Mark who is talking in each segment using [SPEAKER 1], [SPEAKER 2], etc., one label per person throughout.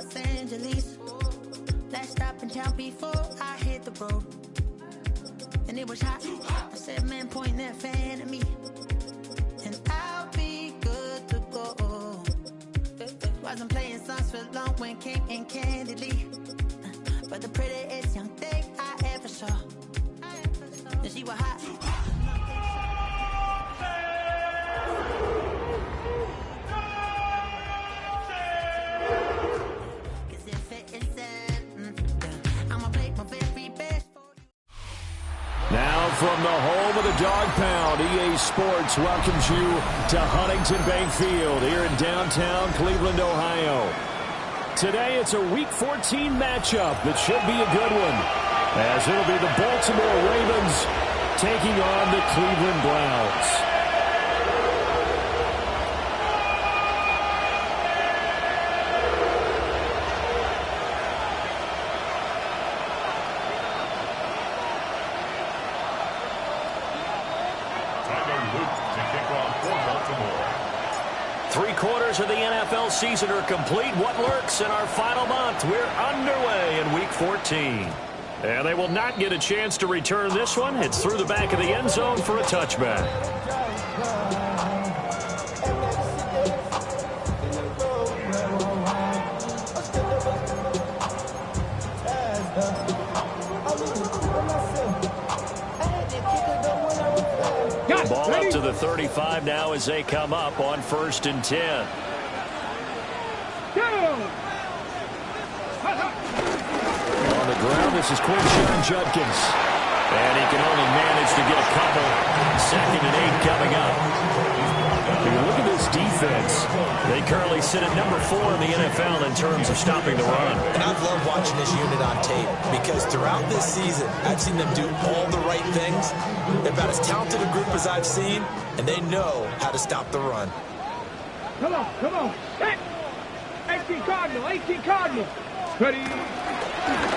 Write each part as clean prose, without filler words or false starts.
[SPEAKER 1] Los Angeles. Last stop in town before I hit the road. And it was hot. I said, man, point that fan at me. And I'll be good to go. Wasn't playing songs for long when came in candidly. But the prettiest young thing I ever saw. And she was hot.
[SPEAKER 2] Now from the home of the Dog Pound, EA Sports welcomes you to Huntington Bank Field here in downtown Cleveland, Ohio. Today it's a Week 14 matchup that should be a good one, as it'll be the Baltimore Ravens taking on the Cleveland Browns. Three-quarters of the NFL season are complete. What lurks in our final month? We're underway in Week 14. And they will not get a chance to return this one. It's through the back of the end zone for a touchback. Ball up to the 35 now as they come up on 1st and 10. On the ground, this is Quinshon Judkins. And he can only manage to get a couple. 2nd and 8 coming up. Look at this defense. They currently sit at number 4 in the NFL in terms of stopping the run.
[SPEAKER 3] And I've loved watching this unit on tape because throughout this season, I've seen them do all the right things. They're about as talented a group as I've seen, and they know how to stop the run.
[SPEAKER 4] Come on, come on. Hey! 18 Cardinal, 18 Cardinal. Ready?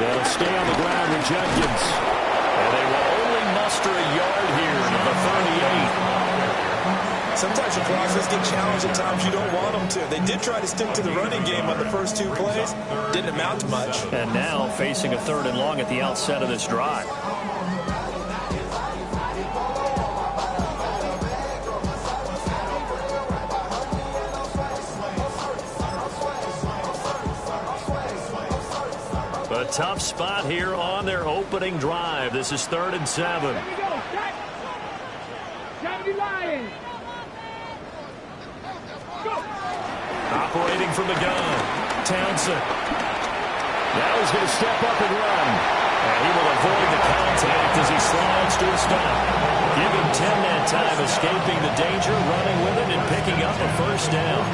[SPEAKER 2] They'll stay on the ground with Judkins. And they will only muster a yard here at the 38.
[SPEAKER 3] Sometimes your process get challenged at times you don't want them to. They did try to stick to the running game on the first 2 plays. Didn't amount to much.
[SPEAKER 2] And now facing a 3rd and long at the outset of this drive. A tough spot here on their opening drive. This is 3rd and 7.
[SPEAKER 4] There we go. Johnny Lions.
[SPEAKER 2] Operating from the gun, Townsend. Now he's going to step up and run. And he will avoid the contact as he slides to a stop. Give him 10 that time, escaping the danger, running with it, and picking up a 1st down.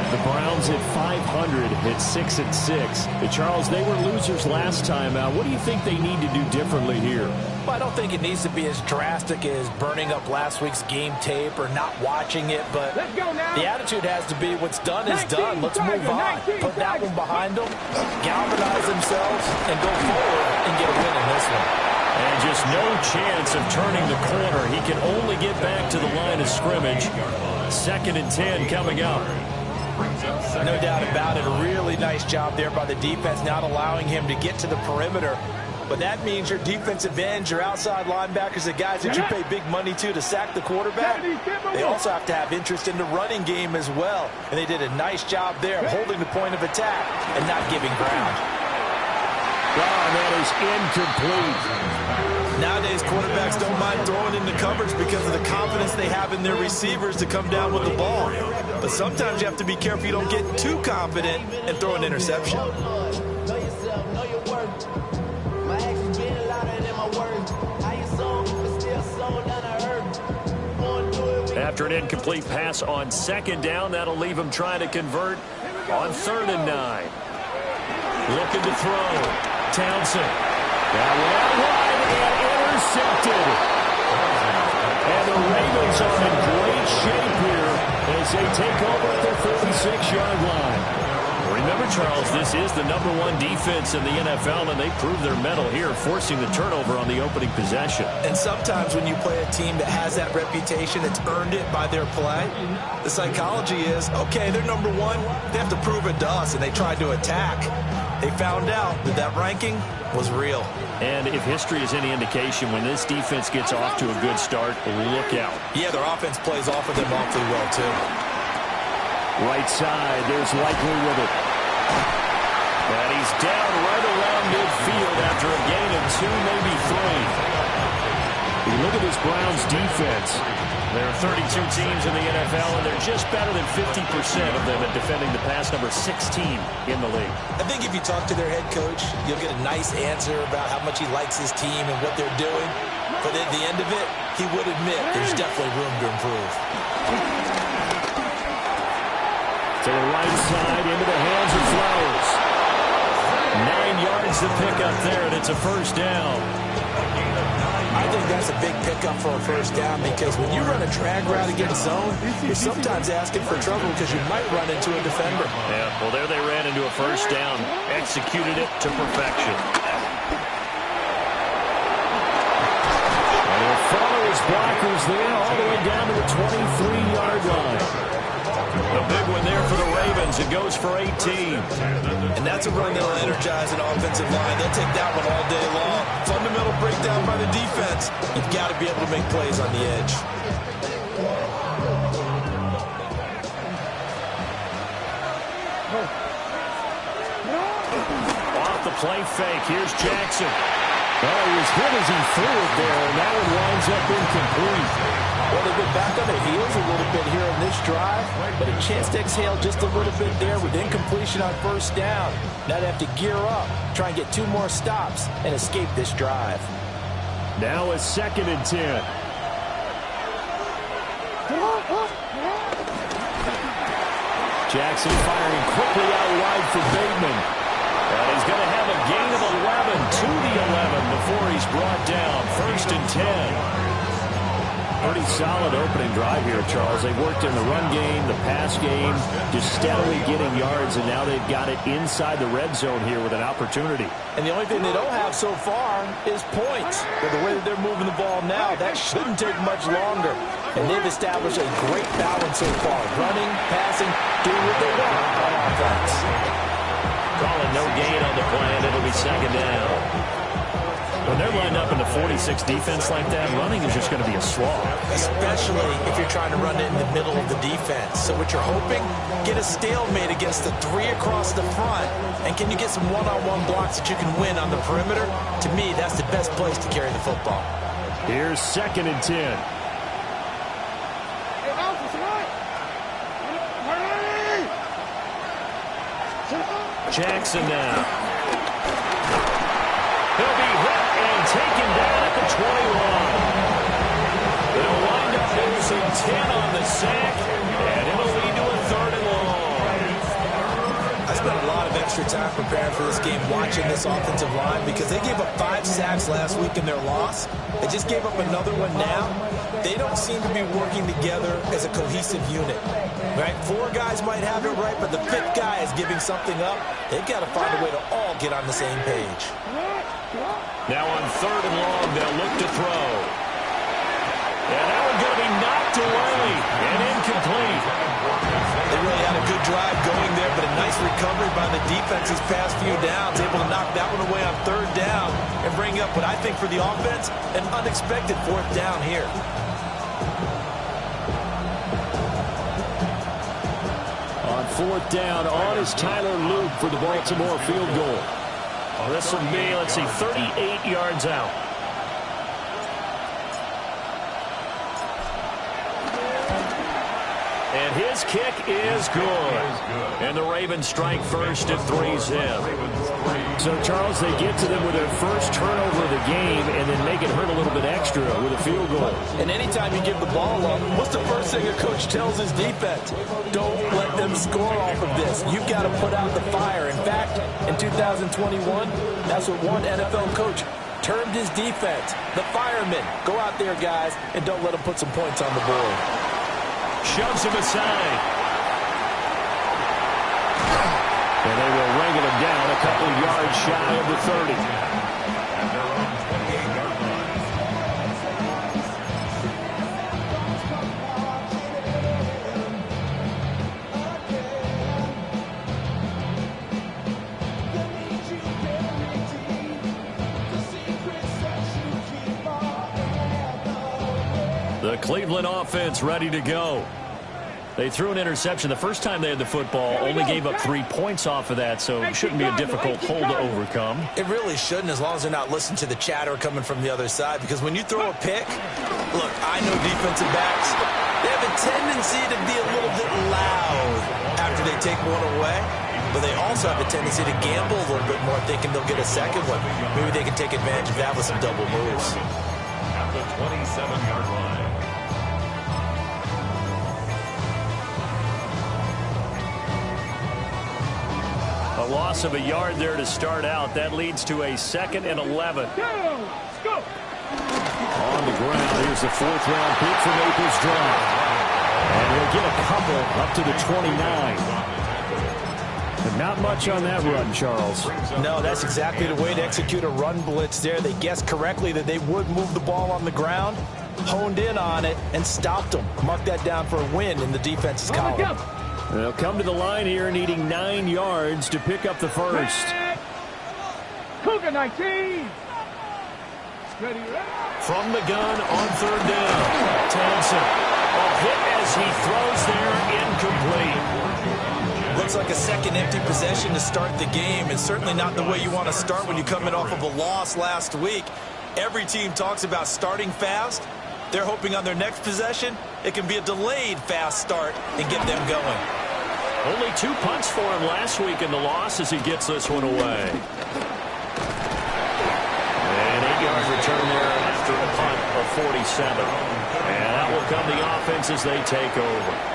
[SPEAKER 2] The Browns at 500 at 6-6. Charles, they were losers last time out. What do you think they need to do differently here?
[SPEAKER 5] Well, I don't think it needs to be as drastic as burning up last week's game tape or not watching it, but the attitude has to be what's done is done. Let's move on. Put that one behind them, galvanize themselves, and go forward and get a win in this one.
[SPEAKER 2] And just no chance of turning the corner. He can only get back to the line of scrimmage. 2nd and 10 coming up.
[SPEAKER 5] No doubt about it. A really nice job there by the defense, not allowing him to get to the perimeter. But that means your defensive ends, your outside linebackers, the guys that you pay big money to sack the quarterback, they also have to have interest in the running game as well. And they did a nice job there holding the point of attack and not giving ground.
[SPEAKER 2] Wow, that is incomplete.
[SPEAKER 3] Nowadays, quarterbacks don't mind throwing into coverage because of the confidence they have in their receivers to come down with the ball. But sometimes you have to be careful you don't get too confident and throw an interception.
[SPEAKER 2] After an incomplete pass on 2nd down, that'll leave him trying to convert on 3rd and 9. Looking to throw. Townsend. That one out wide and intercepted. And the Ravens are in great shape here as they take over at their 46-yard line. Remember, Charles, this is the #1 defense in the NFL, and they proved their mettle here, forcing the turnover on the opening possession.
[SPEAKER 5] And sometimes when you play a team that has that reputation, it's earned it by their play. The psychology is, okay, they're #1. They have to prove it to us, and they tried to attack. They found out that that ranking was real.
[SPEAKER 2] And if history is any indication, when this defense gets off to a good start, look out.
[SPEAKER 5] Yeah, their offense plays off of them awfully well, too.
[SPEAKER 2] Right side, there's Likely with it. And he's down right around midfield after a gain of 2, maybe 3. You look at this Browns defense. There are 32 teams in the NFL, and they're just better than 50% of them at defending the pass, number 16 in the league.
[SPEAKER 5] I think if you talk to their head coach, you'll get a nice answer about how much he likes his team and what they're doing. But at the end of it, he would admit there's definitely room to improve.
[SPEAKER 2] To the right side, into the hands of Flowers. 9 yards to pick up there, and it's a first down.
[SPEAKER 5] I think that's a big pickup for a first down because when you run a drag route against zone, you're sometimes asking for trouble because you might run into a defender.
[SPEAKER 2] Yeah, well, there they ran into a first down, executed it to perfection. And he'll follow his blockers there all the way down to the 23-yard line. A big one there for the Ravens. It goes for 18.
[SPEAKER 5] And that's a run that will energize an offensive line. They'll take that one all day long. Fundamental breakdown by the defense. You've got to be able to make plays on the edge.
[SPEAKER 2] Off the play fake. Here's Jackson. Well, he was hit as he threw it there, and that one winds up incomplete.
[SPEAKER 5] Well, they've been back on their heels a little bit here on this drive, but a chance to exhale just a little bit there with incompletion on first down. Now they have to gear up, try and get 2 more stops, and escape this drive.
[SPEAKER 2] Now a 2nd and 10. Jackson firing quickly out wide for Bateman. And he's going to have a gain of 11 to the 11 before he's brought down. 1st and 10. Pretty solid opening drive here, Charles. They worked in the run game, the pass game, just steadily getting yards, and now they've got it inside the red zone here with an opportunity.
[SPEAKER 5] And the only thing they don't have so far is points. But the way that they're moving the ball now, that shouldn't take much longer. And they've established a great balance so far. Running, passing, doing what they want on offense.
[SPEAKER 2] Calling no gain on the play, and it'll be 2nd down. When they're lined up in the 46 defense like that, running is just going to be a slog.
[SPEAKER 5] Especially if you're trying to run it in the middle of the defense. So what you're hoping, get a stalemate against the 3 across the front. And can you get some one-on-one blocks that you can win on the perimeter? To me, that's the best place to carry the football.
[SPEAKER 2] Here's 2nd and 10. Jackson now. He'll be hit and taken down at the 21. They'll wind up losing 10 on the sack, and it'll lead to a 3rd and long.
[SPEAKER 5] I spent a lot of extra time preparing for this game watching this offensive line because they gave up 5 sacks last week in their loss. They just gave up another one now. They don't seem to be working together as a cohesive unit. Right? 4 guys might have it right, but the 5th guy is giving something up. They've got to find a way to all get on the same page.
[SPEAKER 2] Now on 3rd and long, they'll look to throw. And that one's going to be knocked away and incomplete.
[SPEAKER 5] They really had a good drive going there, but a nice recovery by the defense these past few downs, able to knock that one away on 3rd down and bring up what I think for the offense, an unexpected 4th down here.
[SPEAKER 2] On 4th down, on is Tyler Luke for the Baltimore field goal. Well, this will be, let's see, 38 yards out. And his kick is good. And the Ravens strike first at 3-zip. So, Charles, they get to them with their first turnover of the game and then make it hurt a little bit extra with a field goal.
[SPEAKER 5] And anytime you give the ball up, what's the first thing a coach tells his defense? Don't let them score off of this. You've got to put out the fire. In fact, in 2021, that's what one NFL coach termed his defense, the firemen. Go out there, guys, and don't let them put some points on the board.
[SPEAKER 2] Shoves him aside. And they will wrangle him down a couple of yards shy of the 30. The Cleveland offense ready to go. They threw an interception the first time they had the football, only gave up 3 points off of that, so it shouldn't be a difficult hole to overcome.
[SPEAKER 5] It really shouldn't, as long as they're not listening to the chatter coming from the other side, because when you throw a pick, look, I know defensive backs, they have a tendency to be a little bit loud after they take one away, but they also have a tendency to gamble a little bit more, thinking they'll get a second one. Maybe they can take advantage of that with some double moves.
[SPEAKER 2] At the 27-yard line. A loss of a yard there to start out. That leads to a 2nd and 11.
[SPEAKER 4] Let's go.
[SPEAKER 2] On the ground, here's the 4th-round pick for Maples Drive. And he'll get a couple up to the 29. But not much on that run, Charles.
[SPEAKER 5] No, that's exactly the way to execute a run blitz there. They guessed correctly that they would move the ball on the ground, honed in on it, and stopped them. Mark that down for a win in the defense's column.
[SPEAKER 2] They'll come to the line here needing 9 yards to pick up the first.
[SPEAKER 4] Cougar 19. Ready.
[SPEAKER 2] From the gun on 3rd down. Townsend. A hit as he throws there, incomplete.
[SPEAKER 5] Looks like a second empty possession to start the game, and certainly not the way you want to start when you're coming off of a loss last week. Every team talks about starting fast. They're hoping on their next possession, it can be a delayed fast start and get them going.
[SPEAKER 2] Only 2 punts for him last week in the loss as he gets this one away. An 8-yard return there after a punt of 47. And that will come the offense as they take over.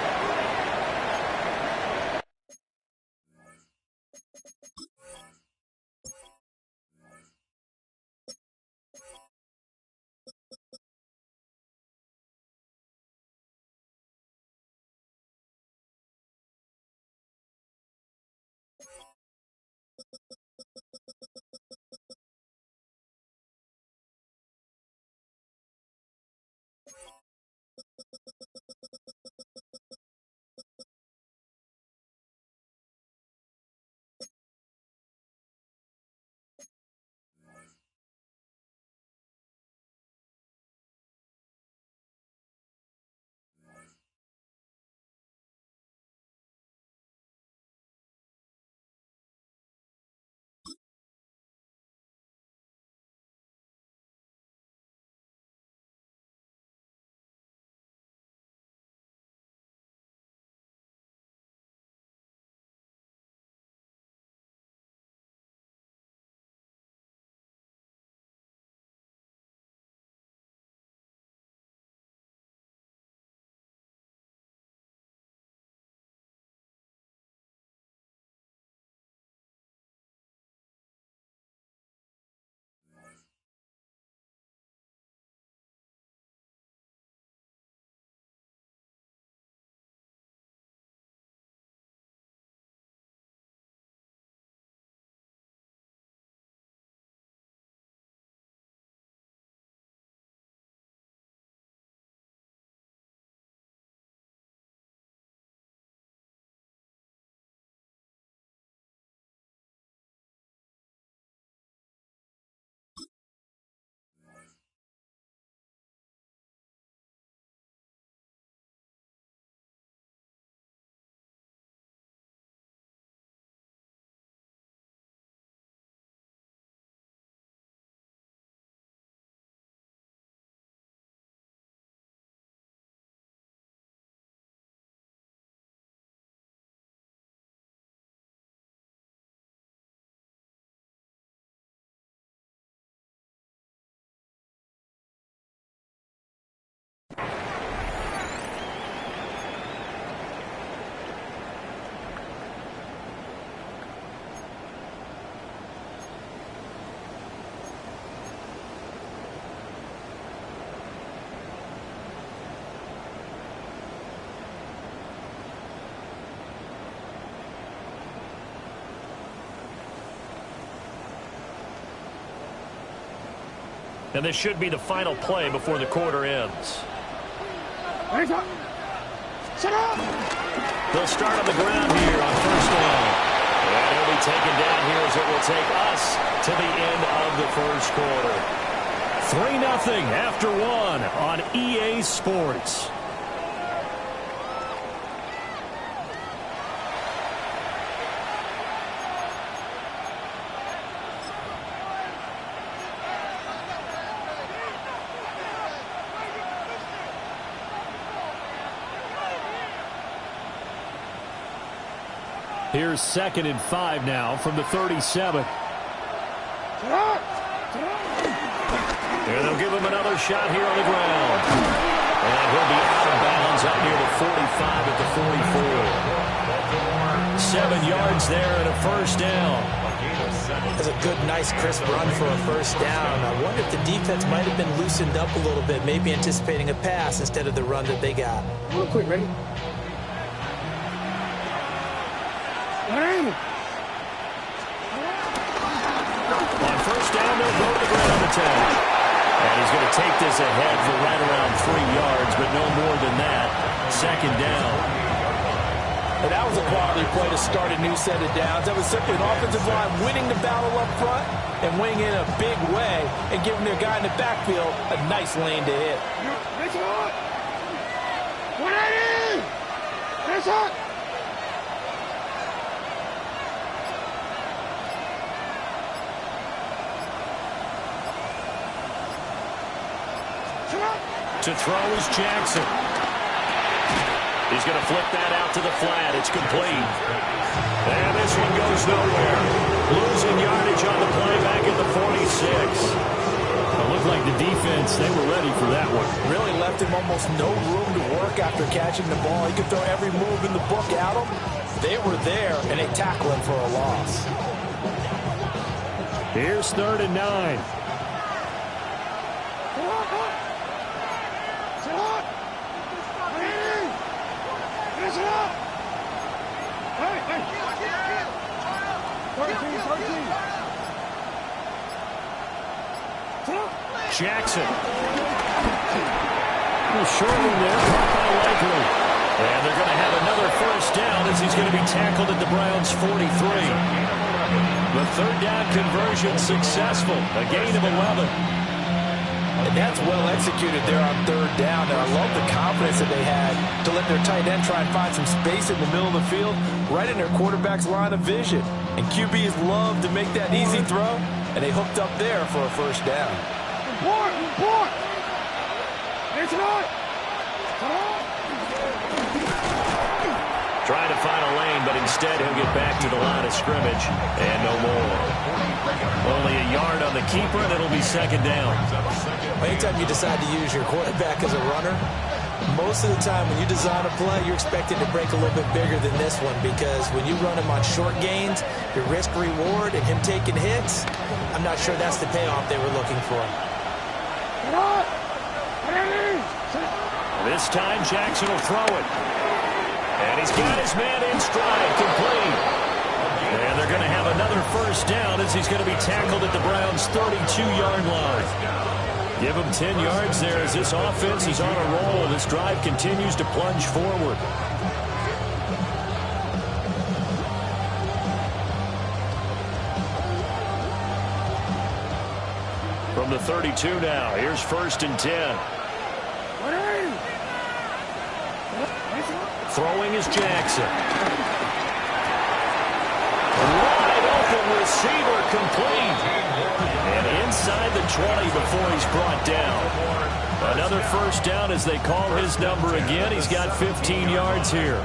[SPEAKER 2] And this should be the final play before the quarter ends. They'll start on the ground here on first down. And he'll be taken down here as it will take us to the end of the first quarter. 3-0 after 1 on EA Sports. Here's 2nd and 5 now from the 37. And they'll give him another shot here on the ground. And he'll be out of bounds up near the 45 at the 44. 7 yards there and a first down.
[SPEAKER 5] That's a good, nice, crisp run for a first down. I wonder if the defense might have been loosened up a little bit, maybe anticipating a pass instead of the run that they got.
[SPEAKER 4] Real quick, ready?
[SPEAKER 2] On first down, they'll go to the ground attack. And he's going to take this ahead for right around 3 yards, but no more than that. 2nd down.
[SPEAKER 5] And that was a quality play to start a new set of downs. That was simply an offensive line winning the battle up front and winning in a big way and giving their guy in the backfield a nice lane to hit.
[SPEAKER 4] That's hot! 180! That's hot!
[SPEAKER 2] To throw is Jackson. He's going to flip that out to the flat. It's complete. And this one goes nowhere. Losing yardage on the play back at the 46. It looked like the defense, they were ready for that one.
[SPEAKER 5] Really left him almost no room to work after catching the ball. He could throw every move in the book at him. They were there, and they tackled him for a loss.
[SPEAKER 2] Here's 3rd and 9. Jackson. Short one there, caught by Likely. And they're going to have another first down as he's going to be tackled at the Browns' 43. The 3rd down conversion successful, a gain of 11.
[SPEAKER 5] And that's well executed there on 3rd down. And I love the confidence that they had to let their tight end try and find some space in the middle of the field, right in their quarterback's line of vision. And QBs love to make that easy throw, and they hooked up there for a first down.
[SPEAKER 4] Report! It's not!
[SPEAKER 2] Trying to find a lane, but instead he'll get back to the line of scrimmage, and no more. Only a yard on the keeper, and it'll be 2nd down.
[SPEAKER 5] Anytime you decide to use your quarterback as a runner, most of the time when you design a play, you're expected to break a little bit bigger than this one, because when you run him on short gains, your risk-reward and him taking hits, I'm not sure that's the payoff they were looking for.
[SPEAKER 2] This time Jackson will throw it. And he's got his man in stride, complete. And they're going to have another first down as he's going to be tackled at the Browns' 32-yard line. Give him 10 yards there as this offense is on a roll. This drive continues to plunge forward. From the 32 now, here's 1st and 10. Throwing is Jackson. Wide open receiver, complete. And inside the 20 before he's brought down. Another first down as they call his number again. He's got 15 yards here.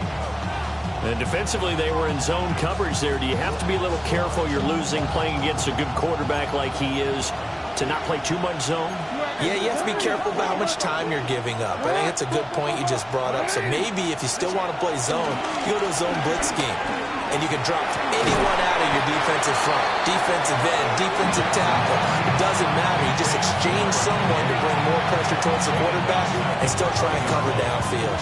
[SPEAKER 2] And defensively, they were in zone coverage there. Do you have to be a little careful? You're losing playing against a good quarterback like he is to not play too much zone?
[SPEAKER 5] Yeah, you have to be careful about how much time you're giving up. I think it's a good point you just brought up. So maybe if you still want to play zone, you go to a zone blitz scheme. And you can drop anyone out of your defensive front, defensive end, defensive tackle. It doesn't matter. You just exchange someone to bring more pressure towards the quarterback and still try and cover downfield.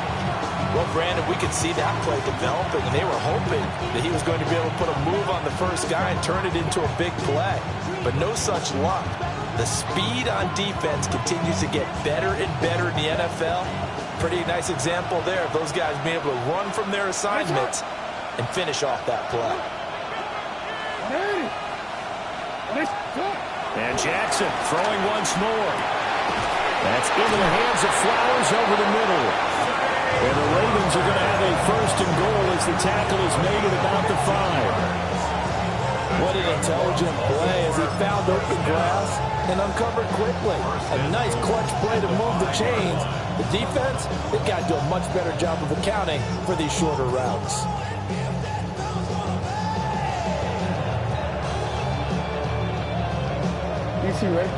[SPEAKER 5] Well, Brandon, we could see that play developing, and they were hoping that he was going to be able to put a move on the first guy and turn it into a big play. But no such luck. The speed on defense continues to get better and better in the NFL. Pretty nice example there of those guys being able to run from their assignments and finish off that play.
[SPEAKER 2] And Jackson throwing once more. That's into the hands of Flowers over the middle. And the Ravens are going to have a first and goal as the tackle is made at about the 5.
[SPEAKER 5] What an intelligent play as he found open grass and uncovered quickly. A nice clutch play to move the chains. The defense, they've got to do a much better job of accounting for these shorter routes.
[SPEAKER 4] DC, ready?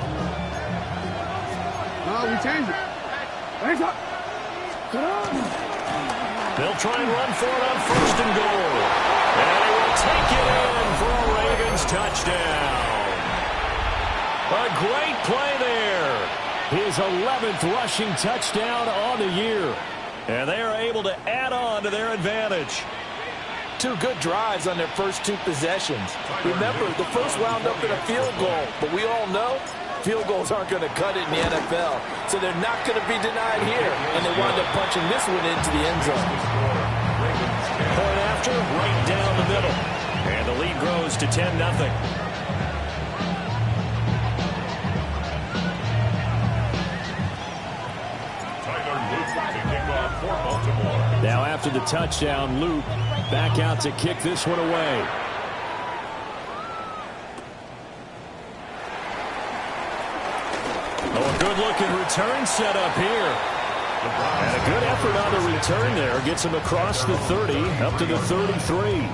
[SPEAKER 4] No, we changed it. Hands up. Come on.
[SPEAKER 2] They'll try and run for it on first and goal. And they will take it in for a Ravens touchdown. A great play there. His 11th rushing touchdown on the year. And they are able to add on to their advantage.
[SPEAKER 5] 2 good drives on their first 2 possessions. Remember, the first wound up in a field goal, but we all know field goals aren't going to cut it in the NFL, so they're not going to be denied here, and they wind up punching this one into the end zone.
[SPEAKER 2] Point after, right down the middle. And the lead grows to 10-0. Now after the touchdown, Luke back out to kick this one away. Oh, a good-looking return set up here. And a good effort on the return there. Gets him across the 30, up to the 33.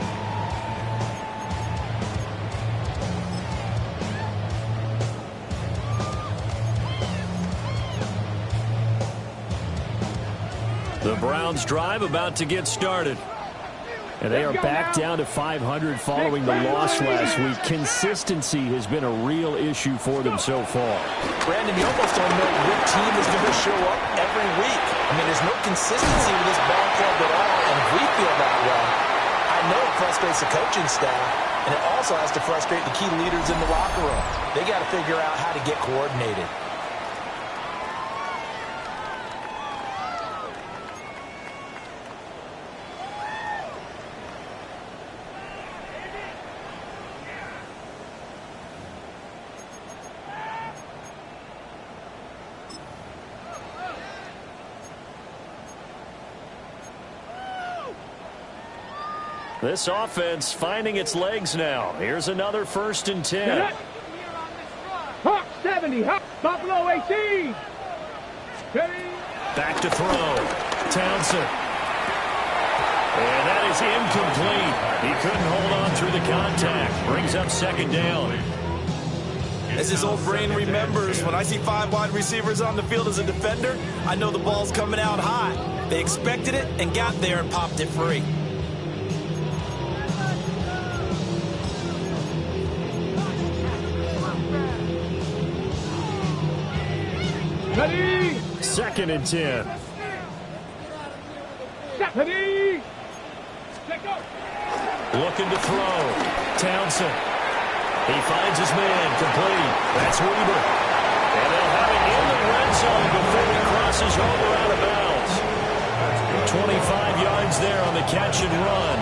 [SPEAKER 2] The Browns drive about to get started. And they are back down to 500 following the loss last week. Consistency has been a real issue for them so far.
[SPEAKER 5] Brandon, you almost don't know what team is going to show up every week. I mean, there's no consistency with this ball club at all, and if we feel that way, I know it frustrates the coaching staff, and it also has to frustrate the key leaders in the locker room. They got to figure out how to get coordinated.
[SPEAKER 2] This offense finding its legs now. Here's another 1st and 10.
[SPEAKER 4] Hawk 70, Hawk Buffalo 18. Ready?
[SPEAKER 2] Back to throw. Townsend. And that is incomplete. He couldn't hold on through the contact. Brings up 2nd down.
[SPEAKER 3] As his old brain remembers, when I see 5 wide receivers on the field as a defender, I know the ball's coming out hot. They expected it and got there and popped it free.
[SPEAKER 4] Ready?
[SPEAKER 2] 2nd and 10.
[SPEAKER 4] Ready? Let go.
[SPEAKER 2] Looking to throw. Townsend. He finds his man complete. That's Weaver. And they'll have it in the red zone before he crosses over out of bounds. 25 yards there on the catch and run.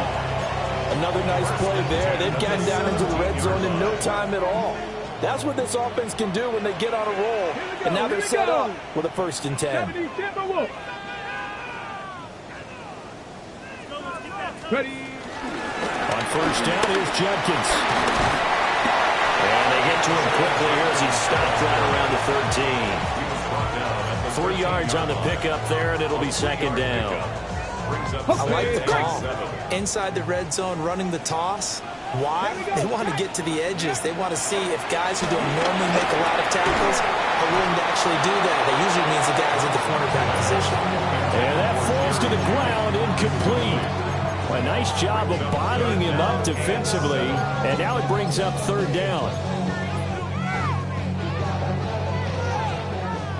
[SPEAKER 5] Another nice play there. They've gotten down into the red zone in no time at all. That's what this offense can do when they get on a roll. And now they're set up with a 1st and 10.
[SPEAKER 4] Ready?
[SPEAKER 2] On 1st down, here's Judkins. And they get to him quickly here as he stopped right around the 13. 3 yards on the pickup there, and it'll be 2nd down.
[SPEAKER 5] I like the call. Inside the red zone, running the toss. Why? They want to get to the edges. They want to see if guys who don't normally make a lot of tackles are willing to actually do that. That usually means the guys at the cornerback position.
[SPEAKER 2] And that falls to the ground, incomplete. A nice job of bodying him up defensively, and now it brings up 3rd down.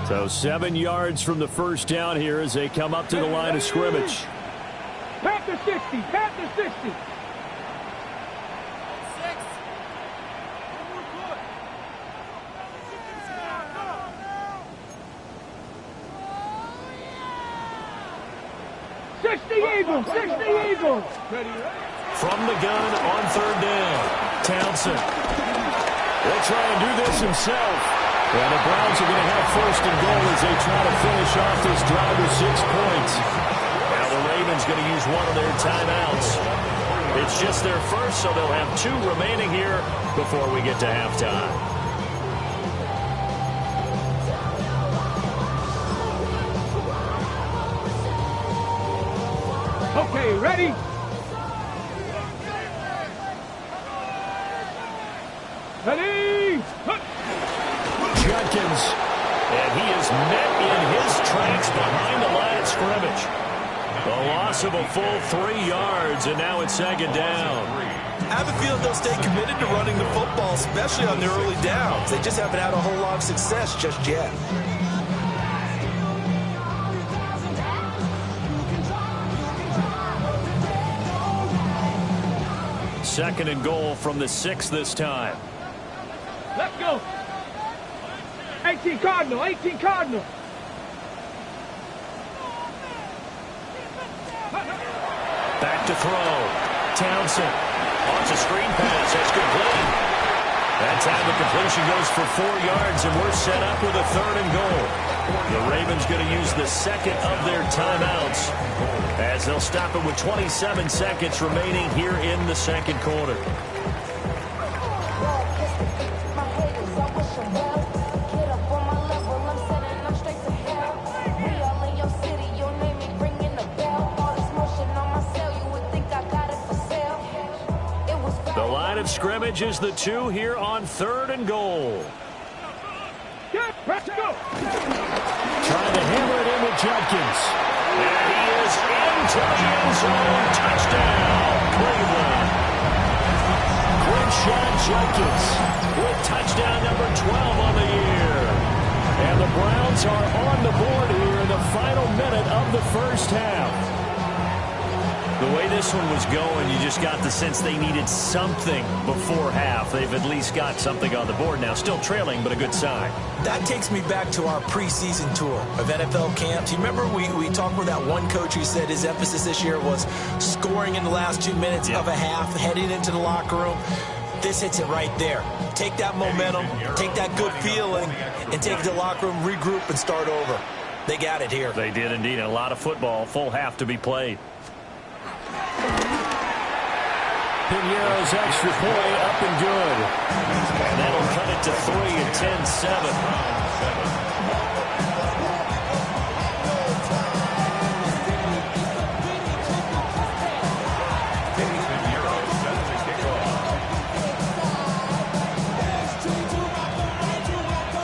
[SPEAKER 2] So 7 yards from the 1st down here as they come up to the line of scrimmage.
[SPEAKER 4] Back to 60, back to 60. 60 Eagles! 60 Eagles!
[SPEAKER 2] From the gun on third down, Townsend. He'll try and do this himself. And the Browns are going to have first and goal as they try to finish off this drive with 6 points. Now the Ravens going to use one of their timeouts. It's just their first, so they'll have 2 remaining here before we get to halftime.
[SPEAKER 4] Okay, ready? Ready?
[SPEAKER 2] Judkins, and he is met in his tracks behind the line of scrimmage. A loss of a full 3 yards, and now it's second down.
[SPEAKER 3] I have a feeling they'll stay committed to running the football, especially on their early downs. They just haven't had a whole lot of success just yet.
[SPEAKER 2] Second and goal from the 6 this time.
[SPEAKER 4] Let's go. 18 Cardinal, 18 Cardinal.
[SPEAKER 2] Back to throw. Townsend. Launches a screen pass. That's complete. That time the completion goes for 4 yards, and we're set up with a third and goal. The Ravens going to use the second of their timeouts as they'll stop it with 27 seconds remaining here in the second quarter. The line of scrimmage is the 2 here on third and goal.
[SPEAKER 4] Let's go.
[SPEAKER 2] Trying to hammer it in with Judkins. And he is into the end zone. Touchdown, Cleveland. Quinshon Judkins with touchdown number 12 on the year. And the Browns are on the board here in the final minute of the first half. The way this one was going, you just got the sense they needed something before half. They've at least got something on the board now. Still trailing, but a good sign.
[SPEAKER 3] That takes me back to our preseason tour of NFL camps. You remember we talked with that one coach who said his emphasis this year was scoring in the last 2 minutes of a half, heading into the locker room. This hits it right there. Take that momentum, take that good feeling, and take it to the locker room, regroup, and start over. They got it here.
[SPEAKER 2] They did indeed. And a lot of football, full half to be played. Piñeiro's extra point up and good. And that'll cut it to 3 and 10-7.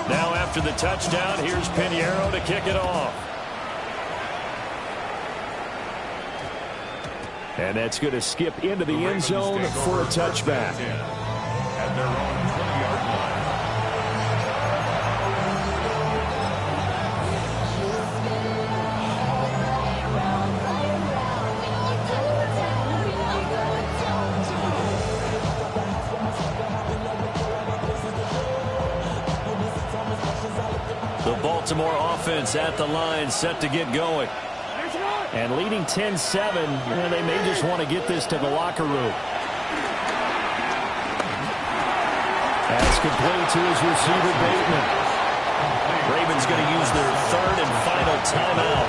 [SPEAKER 2] Now after the touchdown, here's Piñeiro to kick it off. And that's going to skip into the end zone for a touchback. At their own 20-yard line. The Baltimore offense at the line, set to get going. And leading 10-7, they may just want to get this to the locker room. That's complete to his receiver, Bateman. Ravens going to use their third and final timeout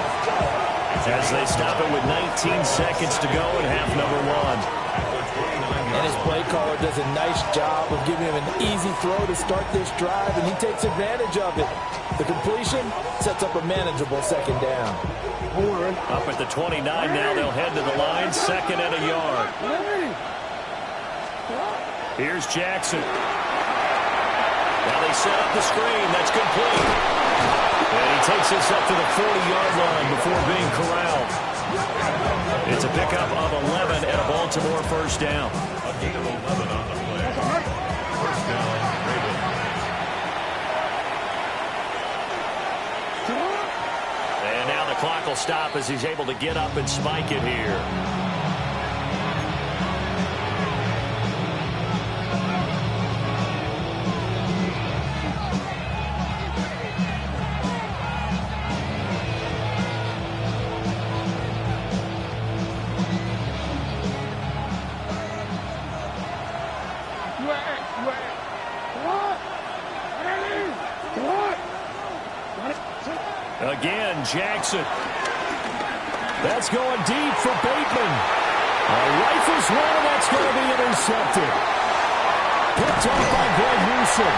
[SPEAKER 2] as they stop it with 19 seconds to go in half number 1.
[SPEAKER 5] And his play caller does a nice job of giving him an easy throw to start this drive, and he takes advantage of it. The completion sets up a manageable second down.
[SPEAKER 2] Up at the 29 now, they'll head to the line, second and a yard. Here's Jackson. Now they set up the screen. That's complete. And he takes this up to the 40-yard line before being corralled. It's a pickup of 11 and a Baltimore first down. A gain of 11 on the play. First down, Ravens. And now the clock will stop as he's able to get up and spike it here. again. Jackson. That's going deep for Bateman. A rifles one, and that's going to be intercepted. Picked up by Greg Newsome.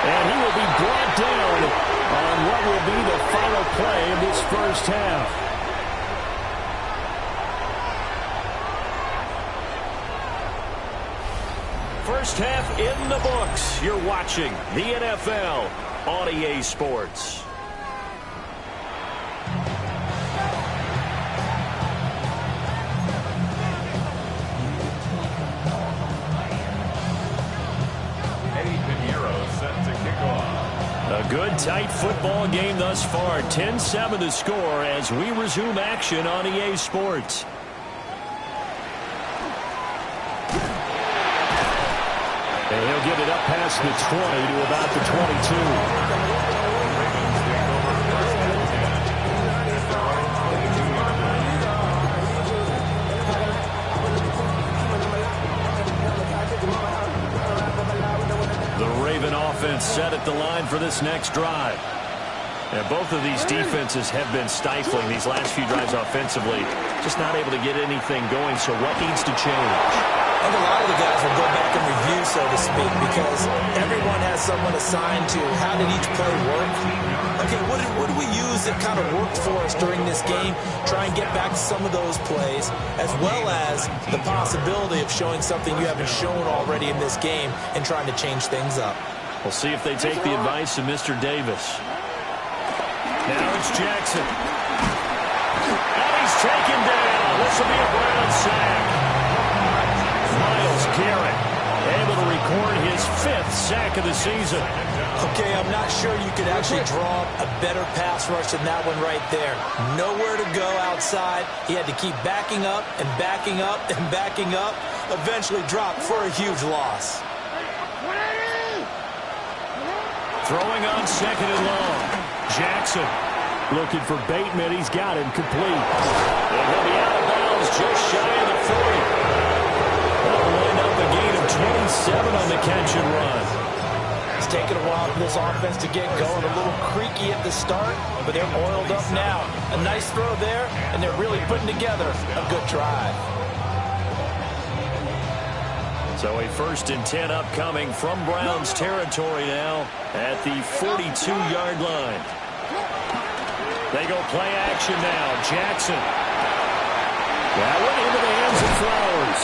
[SPEAKER 2] And he will be brought down on what will be the final play of this first half. First half in the books. You're watching the NFL on EA Sports. A good, tight football game thus far. 10-7 the score as we resume action on EA Sports. And he'll get it up past the 20 to about the 22. Offense set at the line for this next drive. And both of these defenses have been stifling these last few drives offensively. Just not able to get anything going, so what needs to change?
[SPEAKER 3] I think a lot of the guys will go back and review, so to speak, because everyone has someone assigned to how did each play work. Okay, what did we use that kind of worked for us during this game? Try and get back to some of those plays, as well as the possibility of showing something you haven't shown already in this game and trying to change things up.
[SPEAKER 2] We'll see if they take the advice of Mr. Davis. Now it's Jackson. And he's taken down. This will be a Brown sack. Myles Garrett able to record his 5th sack of the season.
[SPEAKER 3] Okay, I'm not sure you could actually draw a better pass rush than that one right there. Nowhere to go outside. He had to keep backing up and backing up and backing up. Eventually dropped for a huge loss.
[SPEAKER 2] Throwing on second and long. Jackson looking for Bateman. He's got him complete. And he'll be out of bounds just shy of the 40. That'll wind up a gain of 27 on the catch and run.
[SPEAKER 3] It's taken a while for this offense to get going. A little creaky at the start, but they're oiled up now. A nice throw there, and they're really putting together a good drive.
[SPEAKER 2] So a 1st and 10 upcoming from Browns territory now at the 42-yard line. They go play action now. Jackson. That went into the hands of Flowers.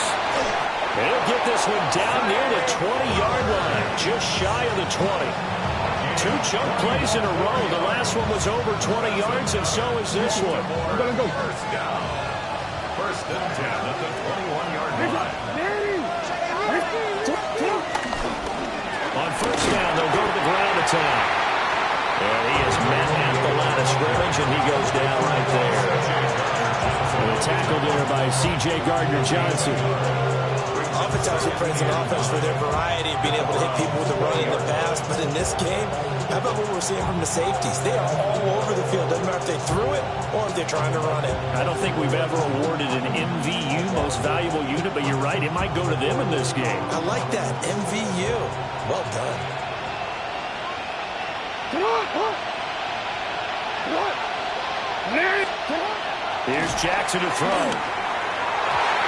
[SPEAKER 2] They'll get this one down near the 20-yard line, just shy of the 20. 2 chunk plays in a row. The last one was over 20 yards, and so is this one.
[SPEAKER 4] We're going to go.
[SPEAKER 6] First down. 1st and 10 at the 21-yard line.
[SPEAKER 2] On 1st down, they'll go to the ground attack. And he is met at the line of scrimmage, and he goes down right there. And a tackle there by C.J. Gardner-Johnson.
[SPEAKER 3] Oftentimes we praise an offense for their variety of being able to hit people with the run in the pass, but in this game, how about what we're seeing from the safeties? They are all over the field. Doesn't matter if they threw it or if they're trying to run it.
[SPEAKER 2] I don't think we've ever awarded an MVU, most valuable unit, but you're right, it might go to them in this game.
[SPEAKER 3] I like that, MVU. Well done.
[SPEAKER 2] Here's Jackson to throw.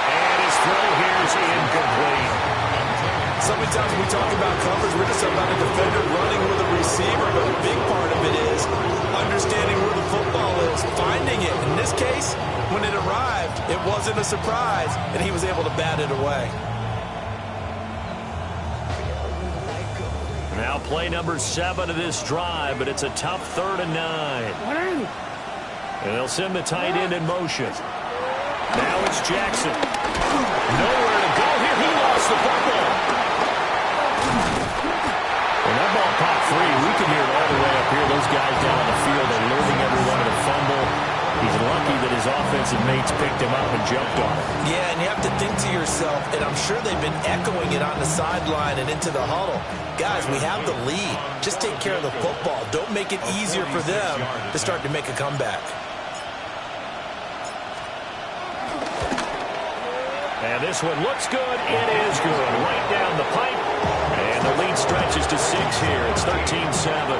[SPEAKER 2] And his throw here is incomplete.
[SPEAKER 3] So many times when we talk about coverage, we're just about a defender running with a receiver, but a big part of it is understanding where the football is, finding it. In this case, when it arrived, it wasn't a surprise, and he was able to bat it away.
[SPEAKER 2] Now play number 7 of this drive, but it's a tough 3rd and 9. And they'll send the tight end in motion. Now it's Jackson. Nowhere to go here. He lost the football. And that ball popped free. We can hear it all the way up here. Those guys down on the field are loading everyone to the fumble. He's lucky that his offensive mates picked him up and jumped on it.
[SPEAKER 3] Yeah, and you have to think to yourself, and I'm sure they've been echoing it on the sideline and into the huddle. Guys, we have the lead. Just take care of the football. Don't make it easier for them to start to make a comeback.
[SPEAKER 2] And this one looks good. It is good. Right down the pipe. And the lead stretches to 6 here. It's 13-7.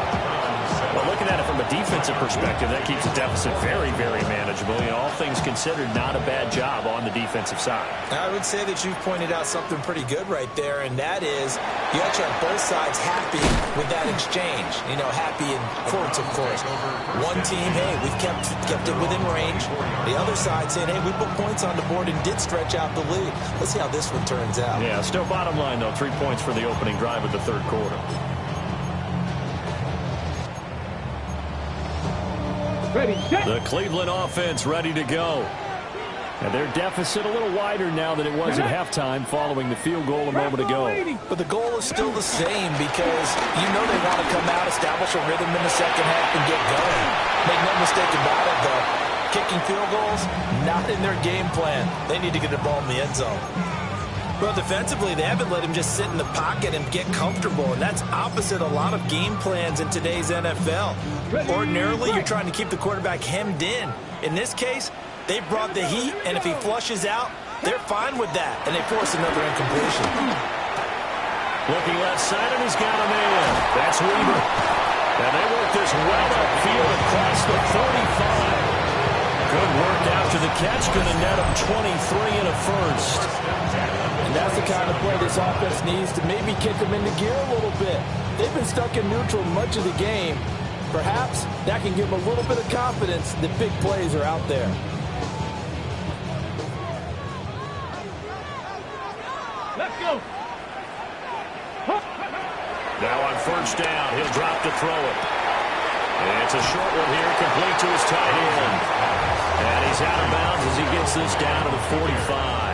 [SPEAKER 2] Well, looking at it from a defensive perspective, that keeps the deficit very, very manageable. You know, all things considered, not a bad job on the defensive side.
[SPEAKER 3] I would say that you've pointed out something pretty good right there, and that is you actually have both sides happy with that exchange. You know, happy in quotes, of course. One team, hey, we've kept it within range. The other side saying, hey, we put points on the board and did stretch out the lead. Let's see how this one turns out.
[SPEAKER 2] Yeah, still bottom line, though, 3 points for the opening drive of the third quarter.
[SPEAKER 4] Ready, set.
[SPEAKER 2] The Cleveland offense ready to go. And their deficit a little wider now than it was at halftime following the field goal a moment ago.
[SPEAKER 3] But the goal is still the same because you know they want to come out, establish a rhythm in the second half, and get going. Make no mistake about it, though. Kicking field goals, not in their game plan. They need to get the ball in the end zone. Well, defensively, they haven't let him just sit in the pocket and get comfortable, and that's opposite a lot of game plans in today's NFL. Ordinarily, you're trying to keep the quarterback hemmed in. In this case, they brought the heat, and if he flushes out, they're fine with that, and they force another incompletion.
[SPEAKER 2] Looking left side, and he's got a man. That's Weaver. And they work this well upfield across the 45. Good work after the catch. Going to net him 23 and a first.
[SPEAKER 5] And that's the kind of play this offense needs to maybe kick them into gear a little bit. They've been stuck in neutral much of the game. Perhaps that can give them a little bit of confidence that big plays are out there.
[SPEAKER 4] Let's go.
[SPEAKER 2] Now on first down, he'll drop to throw it. And it's a short one here, complete to his tight end. And he's out of bounds as he gets this down to the 45.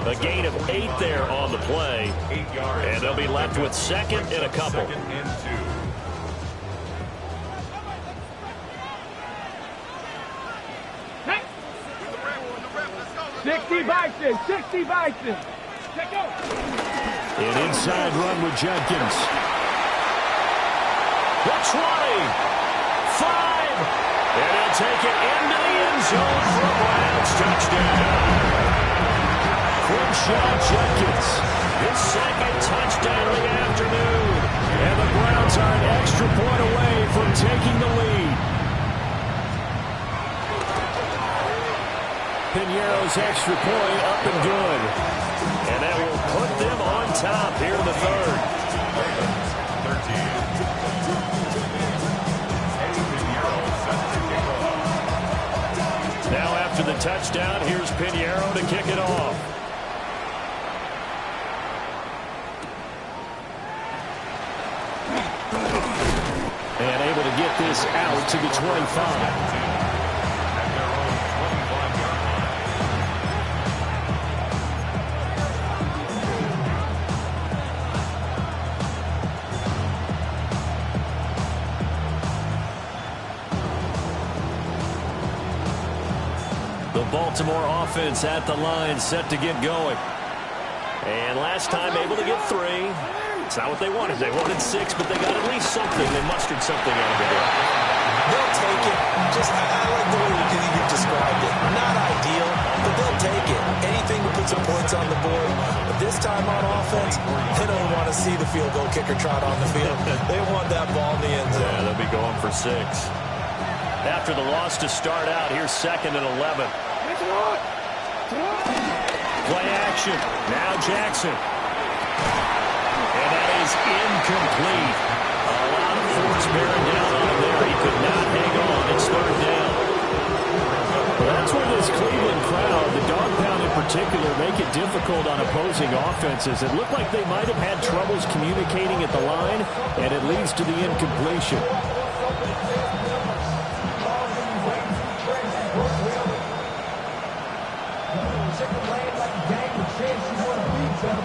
[SPEAKER 2] A gain of 8 there on the play.
[SPEAKER 6] 8 yards.
[SPEAKER 2] And they'll be left with second and a couple.
[SPEAKER 6] 2nd and 2.
[SPEAKER 4] 60 Bison, 60 Bison. Check out.
[SPEAKER 2] An inside run with Jenkins. The 20. 5. And he'll take it into the end zone for a Browns touchdown. Quinshon Jenkins, his second touchdown of the afternoon. And the Browns are an extra point away from taking the lead. Pinheiro's extra point up and good. And that will put them on top here in the third.
[SPEAKER 6] 13.
[SPEAKER 2] Now after the touchdown, here's Pinheiro to kick it off. And able to get this out to the 25. The Baltimore offense at the line, set to get going. And last time able to get 3. It's not what they wanted. They wanted 6, but they got at least something. They mustered something out of the game.
[SPEAKER 3] They'll take it. Just, I like the way you described it. Not ideal, but they'll take it. Anything to put some points on the board. But this time on offense, they don't want to see the field goal kicker trot on the field. They want that ball in the end zone.
[SPEAKER 2] Yeah, they'll be going for 6. After the loss to start out, here's 2nd and 11. Play action. Now Jackson. And that is incomplete. A lot of force bearing down on him there. He could not hang on. It's 3rd down. Well, that's where this Cleveland crowd, the dog pound in particular, make it difficult on opposing offenses. It looked like they might have had troubles communicating at the line, and it leads to the incompletion.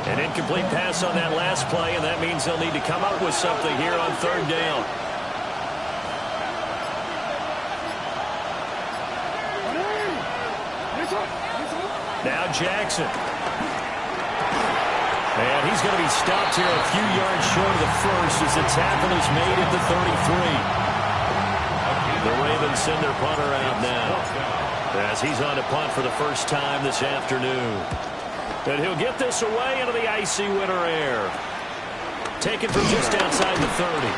[SPEAKER 2] An incomplete pass on that last play, and that means they'll need to come up with something here on 3rd down. Now Jackson. And he's going to be stopped here a few yards short of the first as the tackle is made at the 33. The Ravens send their punter out now as he's on to punt for the first time this afternoon. And he'll get this away into the icy winter air. Taken from just outside the 30.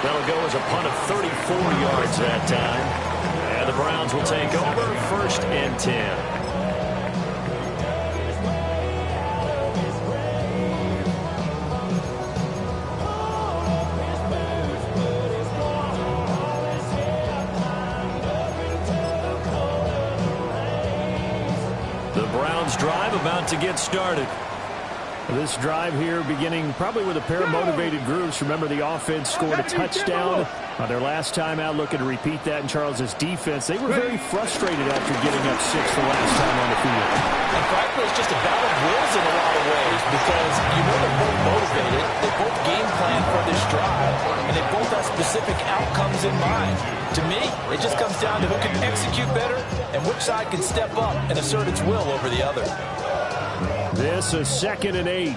[SPEAKER 2] That'll go as a punt of 34 yards that time. And the Browns will take over 1st and 10. Drive about to get started. This drive here beginning probably with a pair of motivated groups. Remember, the offense scored a touchdown on their last time out, looking to repeat that in Charles's defense. They were very frustrated after getting up 6 the last time on the field.
[SPEAKER 5] And frankly, it's just a battle of wills in a lot of ways because you know they're both motivated. They both game plan for this drive, and they both have specific outcomes in mind. To me, it just comes down to who can execute better and which side can step up and assert its will over the other.
[SPEAKER 2] This is 2nd and 8.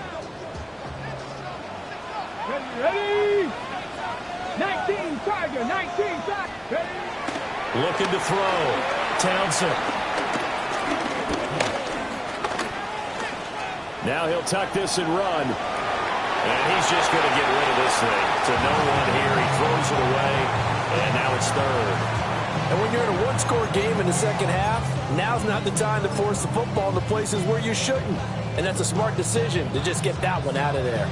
[SPEAKER 4] Ready? 19, Tiger, 19, Tiger. Ready?
[SPEAKER 2] Looking to throw. Townsend. Now he'll tuck this and run. And he's just going to get rid of this thing. To no one here. He throws it away. And now it's 3rd.
[SPEAKER 5] And when you're in a one-score game in the second half, now's not the time to force the football in the places where you shouldn't. And that's a smart decision to just get that one out of there.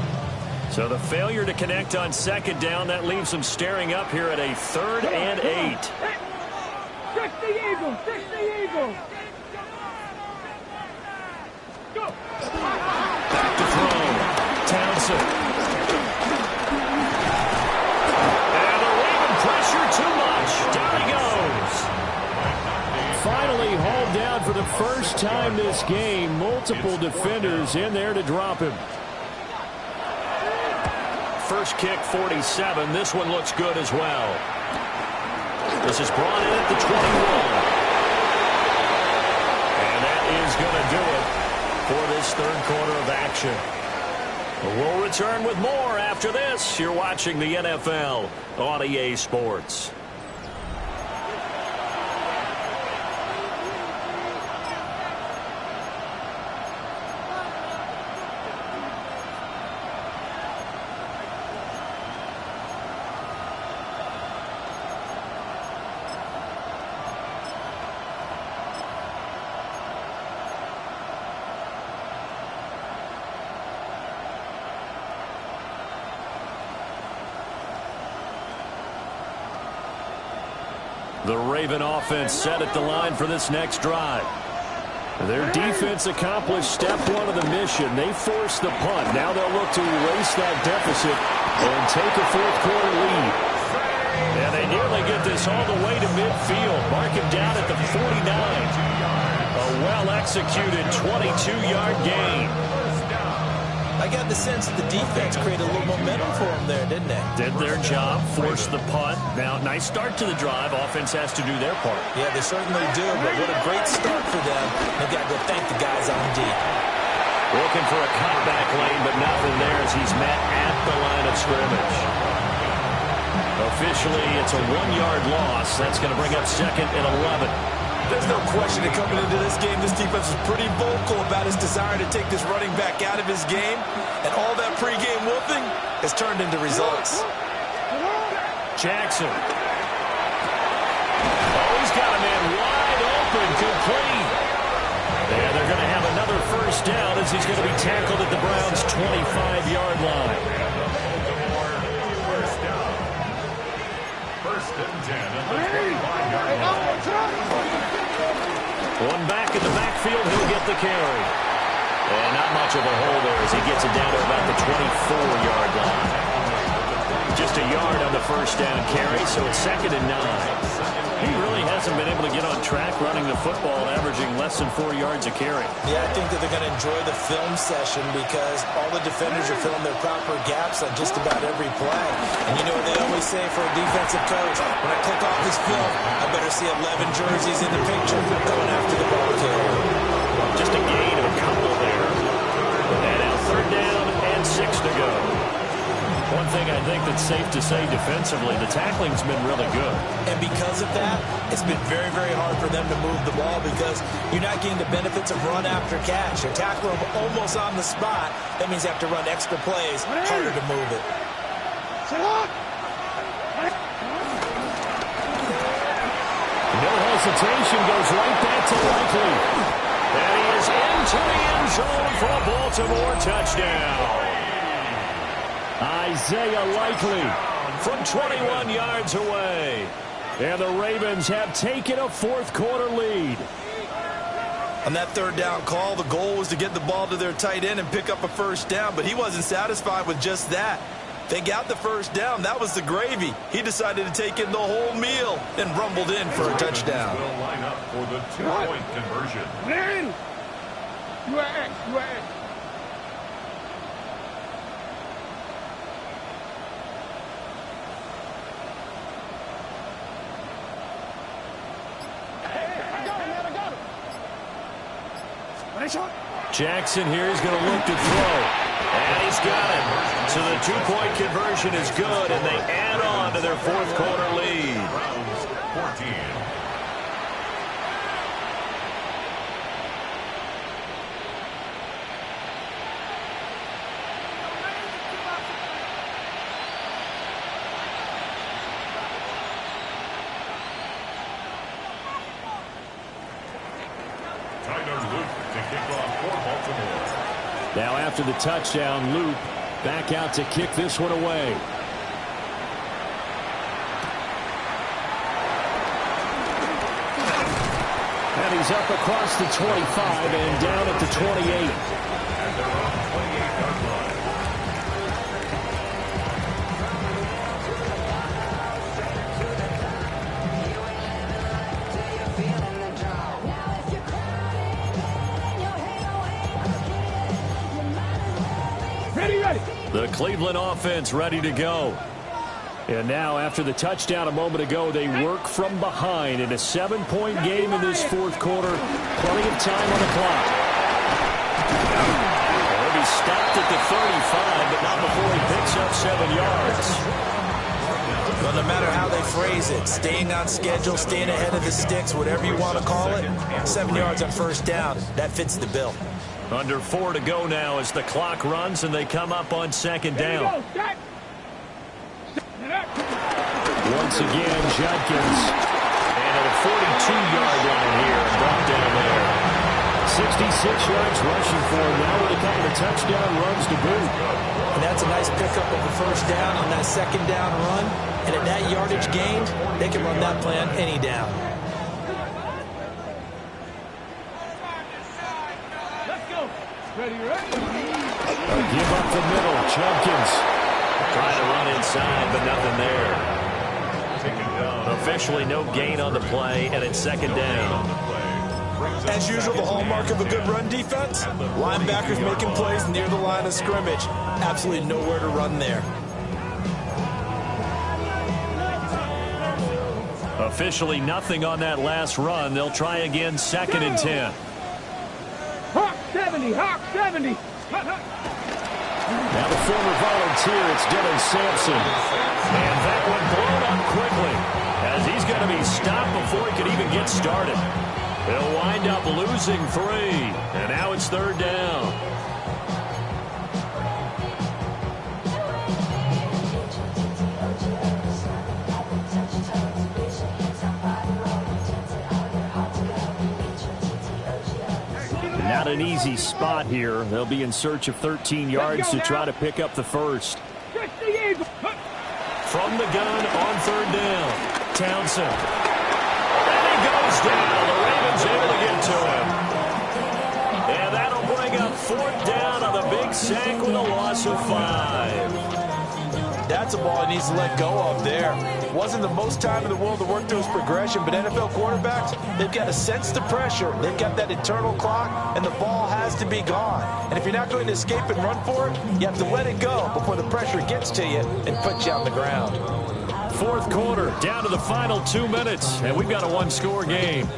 [SPEAKER 2] So the failure to connect on 2nd down, that leaves them staring up here at a 3rd and 8.
[SPEAKER 4] Fix the Eagle, fix the Eagle. Go.
[SPEAKER 2] Back to throw. Townsend. Pressure too much. Down he goes. Finally hauled down for the first time this game. Multiple defenders in there to drop him. First kick, 47. This one looks good as well. This is brought in at the 21. And that is going to do it for this 3rd quarter of action. We'll return with more after this. You're watching the NFL on EA Sports. The Raven offense set at the line for this next drive. Their defense accomplished step 1 of the mission. They forced the punt. Now they'll look to erase that deficit and take a 4th quarter lead. And they nearly get this all the way to midfield. Mark him down at the 49. A well-executed 22-yard gain.
[SPEAKER 5] I got the sense that the defense created a little momentum for them there, didn't they?
[SPEAKER 2] Did their job, forced the punt. Now, nice start to the drive. Offense has to do their part.
[SPEAKER 5] Yeah, they certainly do, but what a great start for them. They've got to go thank the guys on D.
[SPEAKER 2] Looking for a cutback lane, but nothing there as he's met at the line of scrimmage. Officially, it's a 1-yard loss. That's going to bring up 2nd and 11.
[SPEAKER 5] There's no question that coming into this game, this defense is pretty vocal about his desire to take this running back out of his game. And all that pregame whooping has turned into results.
[SPEAKER 2] Jackson. Oh, he's got a man wide open, complete. And they're going to have another first down as he's going to be tackled at the Browns' 25-yard line.
[SPEAKER 6] First and 10 at the 25-yard line.
[SPEAKER 2] One back in the backfield, he'll get the carry. And not much of a hole there as he gets it down to about the 24-yard line. Just a yard on the first down carry, so it's 2nd and 9. He really hasn't been able to get on track running the football, averaging less than 4 yards a carry.
[SPEAKER 5] Yeah, I think that they're going to enjoy the film session because all the defenders are filling their proper gaps on just about every play. And you know what they always say for a defensive coach? When I click off this film, I better see 11 jerseys in the picture going after the ball carrier.
[SPEAKER 2] Just a gain of a couple there. And now 3rd down and 6 to go. One thing I think that's safe to say defensively, the tackling's been really good.
[SPEAKER 5] And because of that, it's been very, very hard for them to move the ball because you're not getting the benefits of run after catch. You're tackling them almost on the spot. That means you have to run extra plays, harder to move it.
[SPEAKER 2] hesitation, goes right back to Likely. And he is into the end zone for a Baltimore touchdown. Isaiah Likely from 21 yards away. And the Ravens have taken a fourth-quarter lead.
[SPEAKER 3] On that third down call, the goal was to get the ball to their tight end and pick up a first down, but he wasn't satisfied with just that. They got the first down. That was the gravy. He decided to take in the whole meal and rumbled in for a touchdown.
[SPEAKER 6] Will line up for the two-point conversion.
[SPEAKER 4] Man! You are X.
[SPEAKER 2] Jackson here is going to look to throw. And he's got it. So the two-point conversion is good, and they add on to their fourth-quarter lead.
[SPEAKER 6] Browns 14.
[SPEAKER 2] Now after the touchdown, Loop back out to kick this one away. And he's up across the 25 and down at the 28.
[SPEAKER 6] And they're on the 28-yard line.
[SPEAKER 4] Ready.
[SPEAKER 2] The Cleveland offense ready to go. And now after the touchdown a moment ago, they work from behind in a 7-point game in this fourth quarter. Plenty of time on the clock. He'll be stopped at the 35, but not before he picks up 7 yards.
[SPEAKER 3] Well, no matter how they phrase it, staying on schedule, staying ahead of the sticks, whatever you want to call it, 7 yards on first down, that fits the bill.
[SPEAKER 2] Under 4 to go now as the clock runs and they come up on second down. Once again, Judkins. And at a 42-yard line here, brought down there. 66 yards rushing for him now with a couple of touchdown runs to boot.
[SPEAKER 3] And that's a nice pickup of a first down on that second down run. And at that yardage gained, they can run that play on any down.
[SPEAKER 4] Ready.
[SPEAKER 2] Give up the middle. Judkins trying to run inside, but nothing there. Officially no gain on the play, and it's second down.
[SPEAKER 3] As usual, the hallmark of a good run defense, linebackers making plays near the line of scrimmage. Absolutely nowhere to run there.
[SPEAKER 2] Officially nothing on that last run. They'll try again, second and 10.
[SPEAKER 4] Hawk 70.
[SPEAKER 2] Now the former volunteer, it's Dylan Sampson. And that one blown up quickly as he's going to be stopped before he could even get started. He'll wind up losing 3. And now it's third down. Not an easy spot here. They'll be in search of 13 yards to try to pick up the first. From the gun on third down, Townsend. And he goes down. The Ravens able to get to him. And that'll bring up fourth down on the big sack with a loss of 5.
[SPEAKER 3] That's a ball he needs to let go of there. Wasn't the most time in the world to work through his progression, but NFL quarterbacks, they've got to sense the pressure. They've got that internal clock, and the ball has to be gone. And if you're not going to escape and run for it, you have to let it go before the pressure gets to you and puts you on the ground.
[SPEAKER 2] Fourth quarter, down to the final 2 minutes, and we've got a one-score game.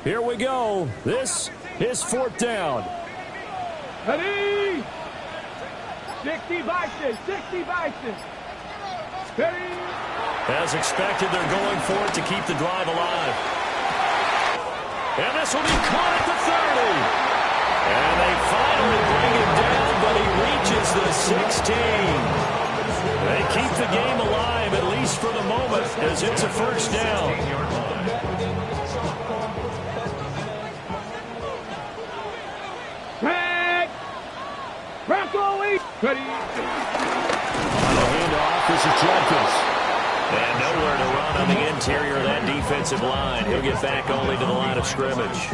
[SPEAKER 2] Here we go. This is fourth down.
[SPEAKER 4] Ready? 60 Bison, 60 Bison. Ready?
[SPEAKER 2] As expected, they're going for it to keep the drive alive. And this will be caught at the 30. And they finally bring him down, but he reaches the 16. They keep the game alive, at least for the moment, as it's a first down.
[SPEAKER 4] Back. Bronco East. Ready?
[SPEAKER 2] On the handoff, this is Jenkins. And nowhere to run on the interior of that defensive line. He'll get back only to the line of scrimmage.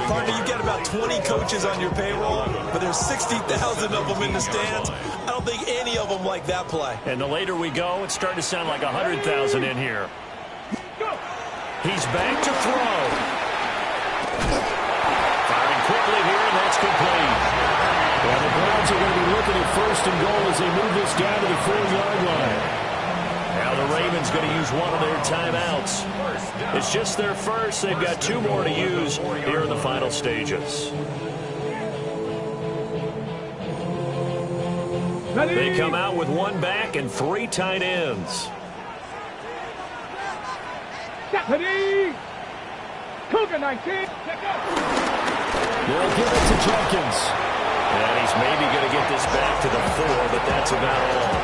[SPEAKER 3] Partner, you've got about 20 coaches on your payroll, but there's 60,000 of them in the stands. I don't think any of them like that play.
[SPEAKER 2] And the later we go, it's starting to sound like 100,000 in here. He's back to throw. Firing quickly here, and that's complete.
[SPEAKER 7] Well, the Browns are going to be looking at first and goal as they move this down to the 4-yard line.
[SPEAKER 2] Now the Ravens going to use one of their timeouts. It's just their first. They've got 2 more to use here in the final stages. They come out with 1 back and 3 tight ends.
[SPEAKER 4] Ready? Cougar 19.
[SPEAKER 7] They'll give it to Jenkins.
[SPEAKER 2] And he's maybe going to get this back to the 4, but that's about all.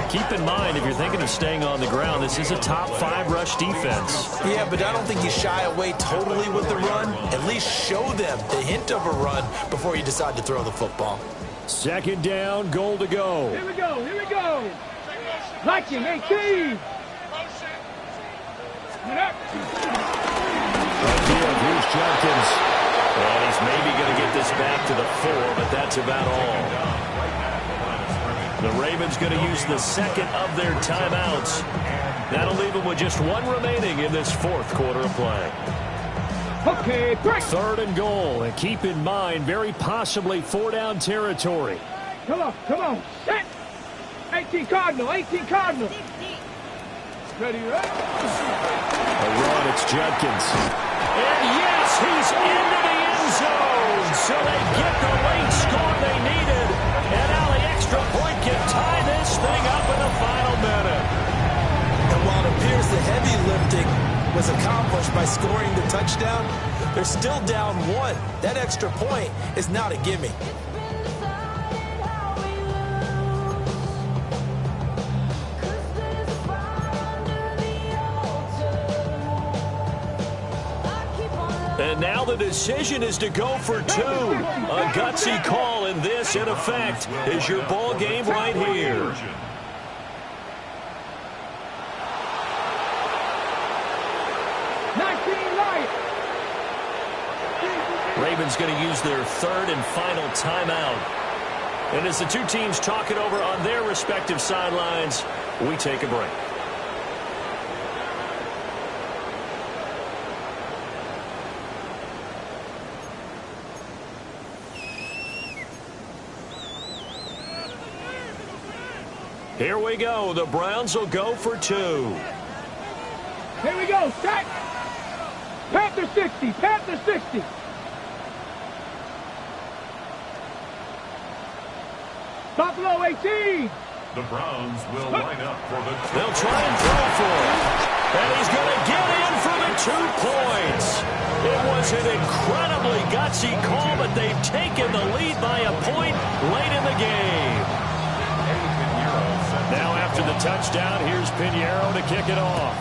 [SPEAKER 2] Keep in mind, if you're thinking of staying on the ground, this is a top 5 rush defense.
[SPEAKER 3] Yeah, but I don't think you shy away totally with the run. At least show them the hint of a run before you decide to throw the football.
[SPEAKER 7] Second down, goal to go.
[SPEAKER 4] Here we go, here we go. Viking 18.
[SPEAKER 7] Here's Jenkins.
[SPEAKER 2] And he's maybe going to get this back to the 4, but that's about all. The Ravens going to use the second of their timeouts. That'll leave them with just 1 remaining in this 4th quarter of play.
[SPEAKER 4] Okay, break.
[SPEAKER 7] 3rd and goal. And keep in mind, very possibly 4-down territory.
[SPEAKER 4] Come on. Set. 18 Cardinal, 18 Cardinal. Ready, right?
[SPEAKER 7] A run, it's Jenkins.
[SPEAKER 2] And yes, he's into the end zone. So they get the late score they needed. And now the extra point can tie this thing up in the final minute.
[SPEAKER 3] And while it appears the heavy lifting was accomplished by scoring the touchdown, they're still down 1. That extra point is not a gimme.
[SPEAKER 2] And now the decision is to go for 2. A gutsy call, and this, in effect, is your ball game right here. Ravens going to use their 3rd and final timeout. And as the 2 teams talk it over on their respective sidelines, we take a break. Here we go. The Browns will go for 2.
[SPEAKER 4] Here we go. Set. Panther 60. Panther 60. Buffalo 18.
[SPEAKER 6] The Browns will line up for the...
[SPEAKER 2] They'll try and throw for it. And he's going to get in for the 2 points. It was an incredibly gutsy call, but they've taken the lead by a point late in the game. Now after the touchdown, here's Pinheiro to kick it off.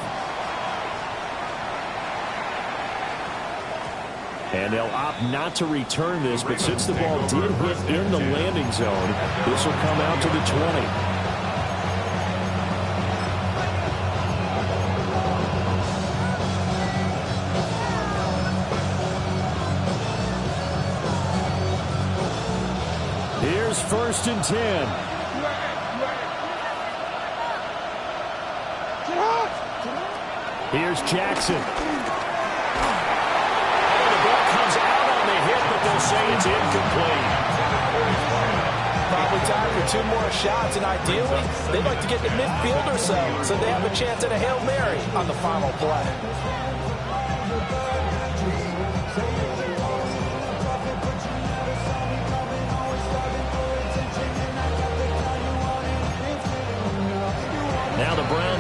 [SPEAKER 7] And they'll opt not to return this, but since the ball did hit in the landing zone, this will come out to the 20. Here's 1st and 10. Here's Jackson.
[SPEAKER 2] The ball comes out on the hit, but they'll say it's incomplete.
[SPEAKER 3] Probably time for 2 more shots, and ideally, they'd like to get to midfield or so they have a chance at a Hail Mary on the final play.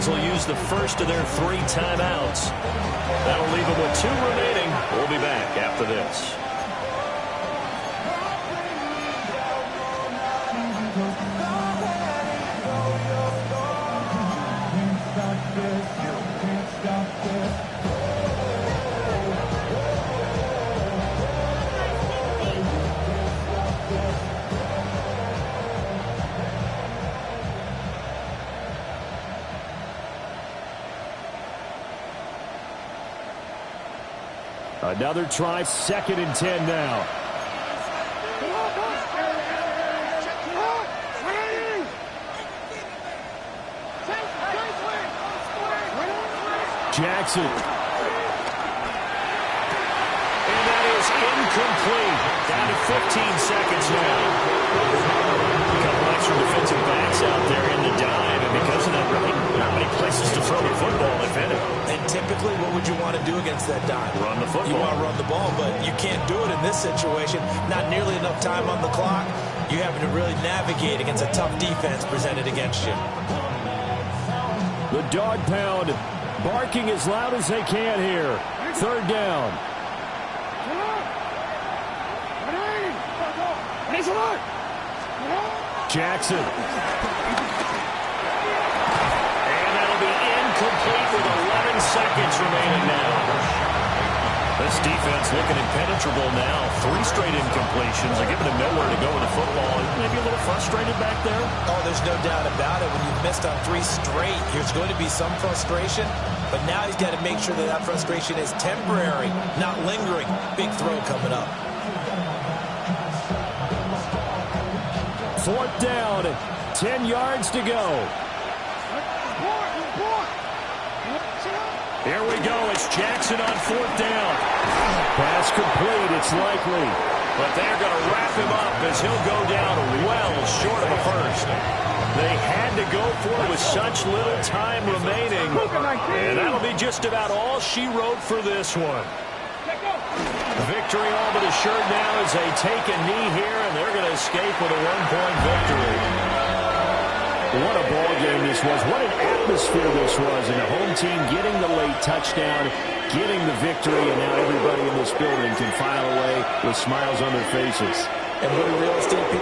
[SPEAKER 2] Dolphins will use the first of their 3 timeouts. That'll leave them with 2 remaining. We'll be back after this.
[SPEAKER 7] Another try, 2nd and 10 now. Jackson.
[SPEAKER 2] And that is incomplete. Down to 15 seconds now. A couple extra defensive backs out there in the dime, and because of that, really not many places to throw the football, if any.
[SPEAKER 3] And typically, what would you want to do against that dime?
[SPEAKER 2] Run the football.
[SPEAKER 3] You want to run the ball, but you can't do it in this situation. Not nearly enough time on the clock. You're having to really navigate against a tough defense presented against you.
[SPEAKER 7] The dog pound barking as loud as they can here. 3rd down. Jackson.
[SPEAKER 2] And that'll be incomplete with 11 seconds remaining now. This defense looking impenetrable now. 3 straight incompletions. They're giving him nowhere to go with the football. Maybe a little frustrated back there.
[SPEAKER 3] Oh, there's no doubt about it. When you've missed on 3 straight, there's going to be some frustration. But now he's got to make sure that that frustration is temporary, not lingering. Big throw coming up.
[SPEAKER 7] 4th down, 10 yards to go.
[SPEAKER 2] Here we go. It's Jackson on 4th down.
[SPEAKER 7] Pass complete. It's likely.
[SPEAKER 2] But they're going to wrap him up as he'll go down well short of a first. They had to go for it with such little time remaining. And that'll be just about all she wrote for this one. Victory all but assured now as they take a knee here, and they're going to escape with a 1-point victory.
[SPEAKER 7] What a ball game this was. What an atmosphere this was. And the home team getting the late touchdown, getting the victory, and now everybody in this building can file away with smiles on their faces.
[SPEAKER 3] And what do real estate people